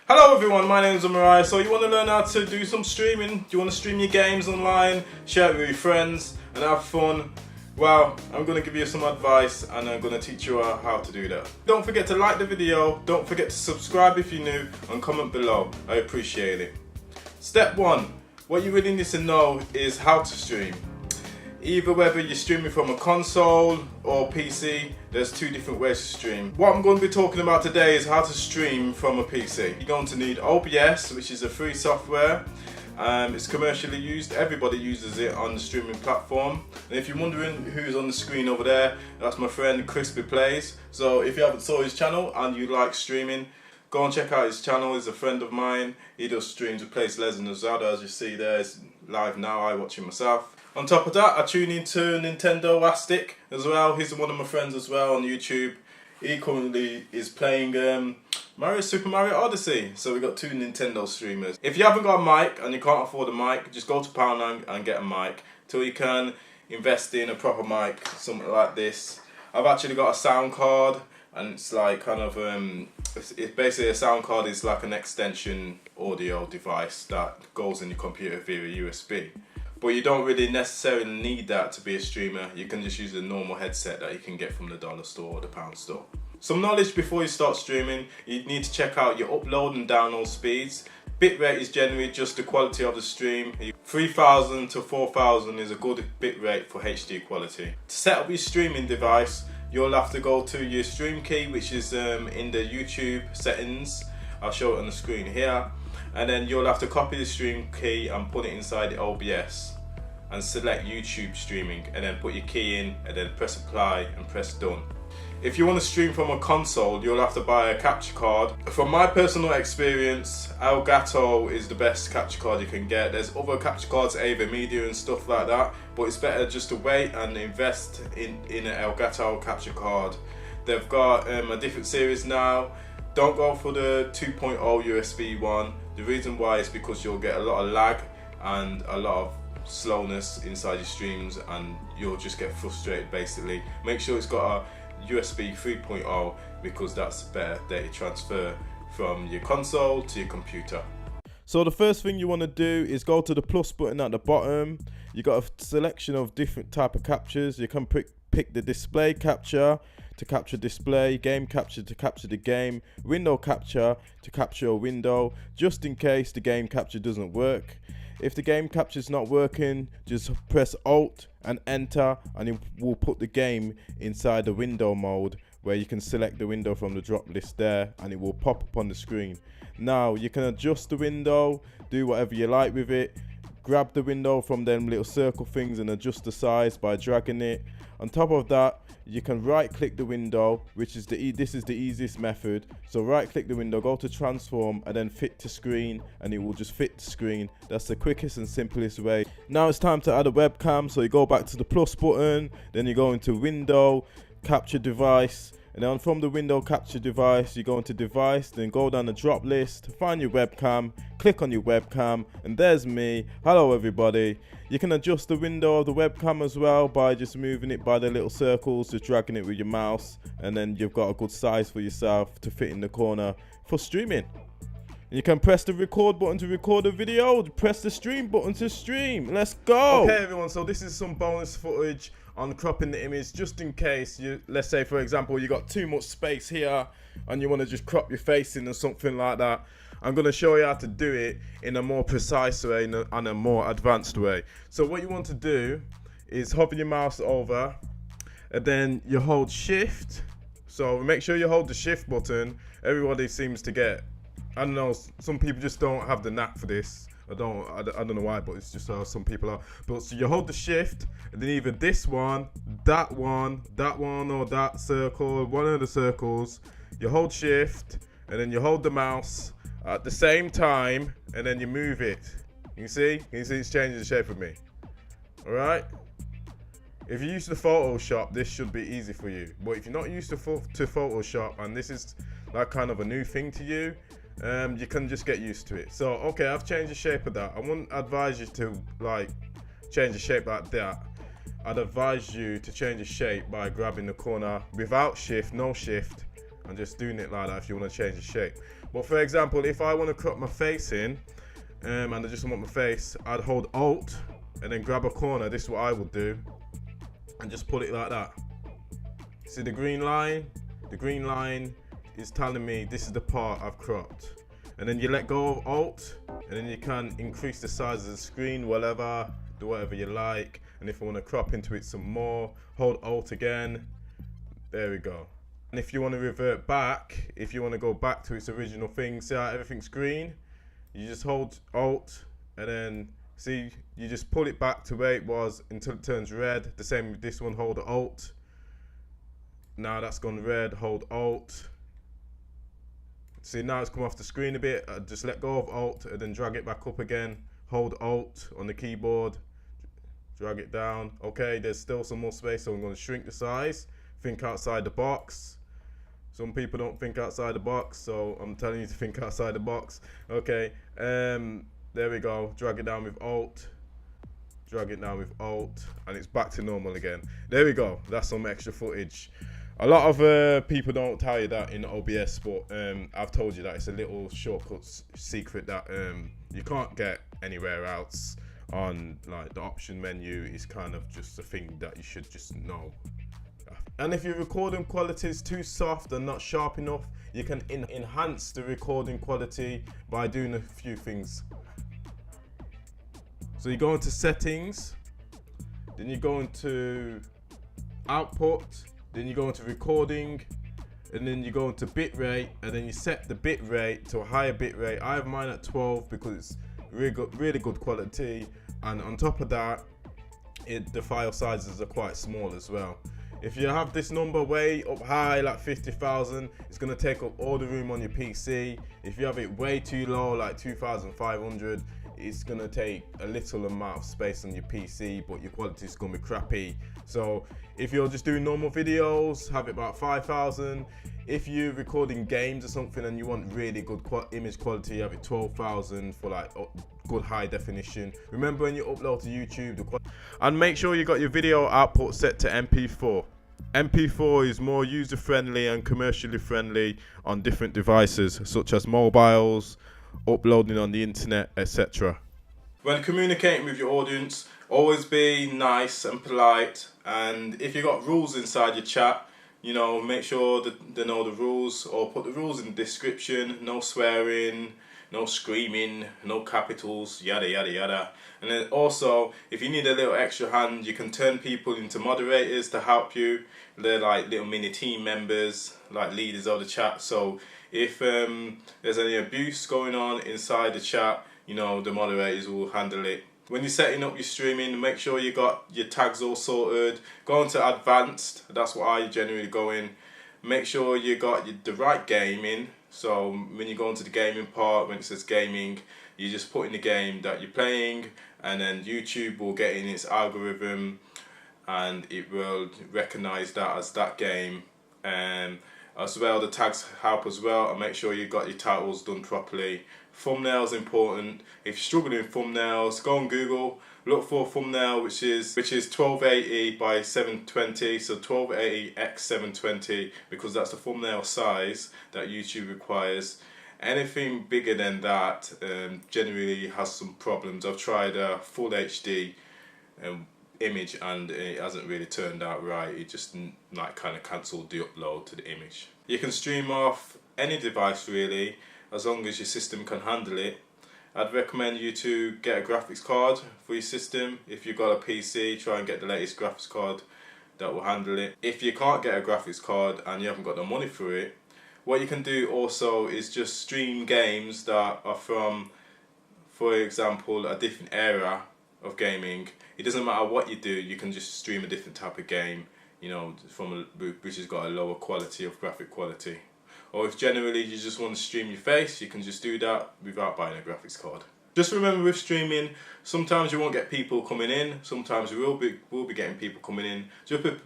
Hello everyone, my name is Mariah. So you want to learn how to do some streaming? Do you want to stream your games online, share it with your friends and have fun? Well, I'm going to give you some advice and I'm going to teach you how to do that. Don't forget to like the video, don't forget to subscribe if you're new and comment below. I appreciate it. Step 1, what you really need to know is how to stream. Either whether you're streaming from a console or PC, there's two different ways to stream. What I'm going to be talking about today is how to stream from a PC. You're going to need OBS, which is a free software. It's commercially used, everybody uses it on the streaming platform. And if you're wondering who's on the screen over there, that's my friend Crispy Plays. So if you haven't saw his channel and you like streaming, go and check out his channel. He's a friend of mine. He does streams with Plays Legend of Zelda, as you see there. It's live now, I watch it myself. On top of that, I tune into Nintendo Astic as well. He's one of my friends as well on YouTube. He currently is playing Super Mario Odyssey. So we've got two Nintendo streamers. If you haven't got a mic and you can't afford a mic, just go to Poundland and get a mic till you can invest in a proper mic, something like this. I've actually got a sound card, and it's like kind of it's basically a sound card is like an extension audio device that goes in your computer via USB. But you don't really necessarily need that to be a streamer. You can just use a normal headset that you can get from the dollar store or the pound store. Some knowledge before you start streaming: you need to check out your upload and download speeds. Bitrate is generally just the quality of the stream. 3000 to 4000 is a good bitrate for HD quality. To set up your streaming device, you'll have to go to your stream key, which is in the YouTube settings. I'll show it on the screen here. And then you'll have to copy the stream key and put it inside the OBS and select YouTube streaming, and then put your key in and then press apply and press done. If you want to stream from a console, you'll have to buy a capture card. From my personal experience, Elgato is the best capture card you can get. There's other capture cards, Ava Media and stuff like that, but it's better just to wait and invest in an Elgato capture card. They've got a different series now. Don't go for the 2.0 USB one. The reason why is because you'll get a lot of lag and a lot of slowness inside your streams, and you'll just get frustrated basically. Make sure it's got a USB 3.0 because that's better data transfer from your console to your computer. So the first thing you want to do is go to the plus button at the bottom. You got a selection of different type of captures. You can pick the display capture to capture display, game capture to capture the game, window capture to capture a window, just in case the game capture doesn't work. If the game capture is not working, just press Alt and enter, and it will put the game inside the window mode, where you can select the window from the drop list there, and it will pop up on the screen. Now you can adjust the window, do whatever you like with it. Grab the window from them little circle things and adjust the size by dragging it. On top of that, you can right click the window, which is this is the easiest method. So right click the window, go to transform and then fit to screen, and it will just fit to screen. That's the quickest and simplest way. Now it's time to add a webcam. So you go back to the plus button, then you go into window, capture device, and then from the window capture device, you go into device, then go down the drop list, find your webcam, click on your webcam, and there's me. Hello everybody. You can adjust the window of the webcam as well by just moving it by the little circles, just dragging it with your mouse, and then you've got a good size for yourself to fit in the corner for streaming. You can press the record button to record a video, press the stream button to stream. Let's go. Okay everyone, so this is some bonus footage on cropping the image, just in case let's say for example you got too much space here and you want to just crop your face in or something like that. I'm going to show you how to do it in a more precise way and a more advanced way. So what you want to do is hover your mouse over, and then you hold shift. So make sure you hold the shift button. Everybody seems to get, I don't know, some people just don't have the knack for this. I don't know why, but it's just how some people are. But so you hold the shift, and then either this one, or that circle, one of the circles. You hold shift, and then you hold the mouse at the same time, and then you move it. You see it's changing the shape of me. All right. If you're used to Photoshop, this should be easy for you. But if you're not used to Photoshop, and this is like kind of a new thing to you, you can just get used to it. So okay, I've changed the shape of that. I wouldn't advise you to like change the shape like that. I'd advise you to change the shape by grabbing the corner without shift, no shift, and just doing it like that if you want to change the shape. But for example, if I want to crop my face in, and I just want my face, I'd hold Alt and then grab a corner. This is what I would do, and just put it like that. See the green line? The green line is telling me this is the part I've cropped. And then you let go of Alt, and then you can increase the size of the screen, do whatever you like. And if I want to crop into it some more, hold Alt again. There we go. And if you want to revert back, if you want to go back to its original thing, see how everything's green? You just hold Alt, and then see, you just pull it back to where it was until it turns red. The same with this one, hold Alt. Now that's gone red, hold Alt. See, now it's come off the screen a bit. Just let go of Alt and then drag it back up again. Hold Alt on the keyboard, drag it down. Okay, there's still some more space, so I'm going to shrink the size. Think outside the box. Some people don't think outside the box, so I'm telling you to think outside the box. Okay, there we go. Drag it down with Alt. Drag it down with Alt, and it's back to normal again. There we go. That's some extra footage. A lot of people don't tell you that in OBS, but I've told you that it's a little shortcut secret that you can't get anywhere else on, like, the option menu. Is kind of just a thing that you should just know. And if your recording quality is too soft and not sharp enough, you can enhance the recording quality by doing a few things. So you go into settings, then you go into output, then you go into recording, and then you go into bitrate, and then you set the bitrate to a higher bitrate. I have mine at 12 because it's really good quality, and on top of that, the file sizes are quite small as well. If you have this number way up high, like 50,000, it's going to take up all the room on your PC. If you have it way too low, like 2,500, it's going to take a little amount of space on your PC, but your quality is going to be crappy. So if you're just doing normal videos, have it about 5,000. If you're recording games or something and you want really good image quality, have it 12,000 for like good high definition. Remember, when you upload to YouTube, and make sure you got your video output set to MP4. MP4 is more user friendly and commercially friendly on different devices such as mobiles, uploading on the internet, etc. When communicating with your audience, always be nice and polite, and if you got rules inside your chat, you know, make sure that they know the rules, or put the rules in the description. No swearing, no screaming, no capitals, yada yada yada. And then also, if you need a little extra hand, you can turn people into moderators to help you. They're like little mini team members, like leaders of the chat. So if there's any abuse going on inside the chat, you know, the moderators will handle it. When you're setting up your streaming, make sure you got your tags all sorted. Go into advanced, that's what I generally go in. Make sure you got the right gaming. So when you go into the gaming part, when it says gaming, you just put in the game that you're playing, and then YouTube will get in its algorithm and it will recognize that as that game. As well, the tags help as well, and make sure you got your titles done properly. Thumbnails important. If you're struggling with thumbnails, go on Google, look for a thumbnail which is 1280 by 720, so 1280 x 720, because that's the thumbnail size that YouTube requires. Anything bigger than that generally has some problems. I've tried a full HD image and it hasn't really turned out right. It just like kind of cancelled the upload to the image. You can stream off any device really, as long as your system can handle it. I'd recommend you to get a graphics card for your system. If you've got a PC, try and get the latest graphics card that will handle it. If you can't get a graphics card and you haven't got the money for it, what you can do also is just stream games that are from, for example, a different era of gaming. It doesn't matter what you do, you can just stream a different type of game, you know, which has got a lower quality of graphic quality. Or if generally you just want to stream your face, you can just do that without buying a graphics card. Just remember with streaming, sometimes you won't get people coming in, sometimes you will be getting people coming in.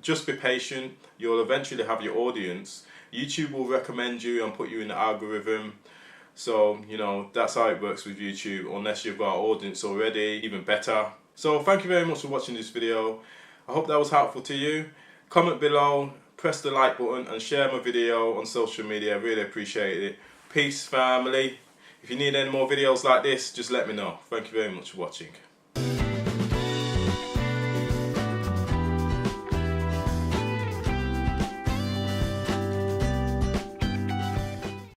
Just be patient, you'll eventually have your audience. YouTube will recommend you and put you in the algorithm. So, you know, that's how it works with YouTube, unless you've got an audience already, even better. So thank you very much for watching this video. I hope that was helpful to you. Comment below, press the like button and share my video on social media. I really appreciate it. Peace, family. If you need any more videos like this, just let me know. Thank you very much for watching.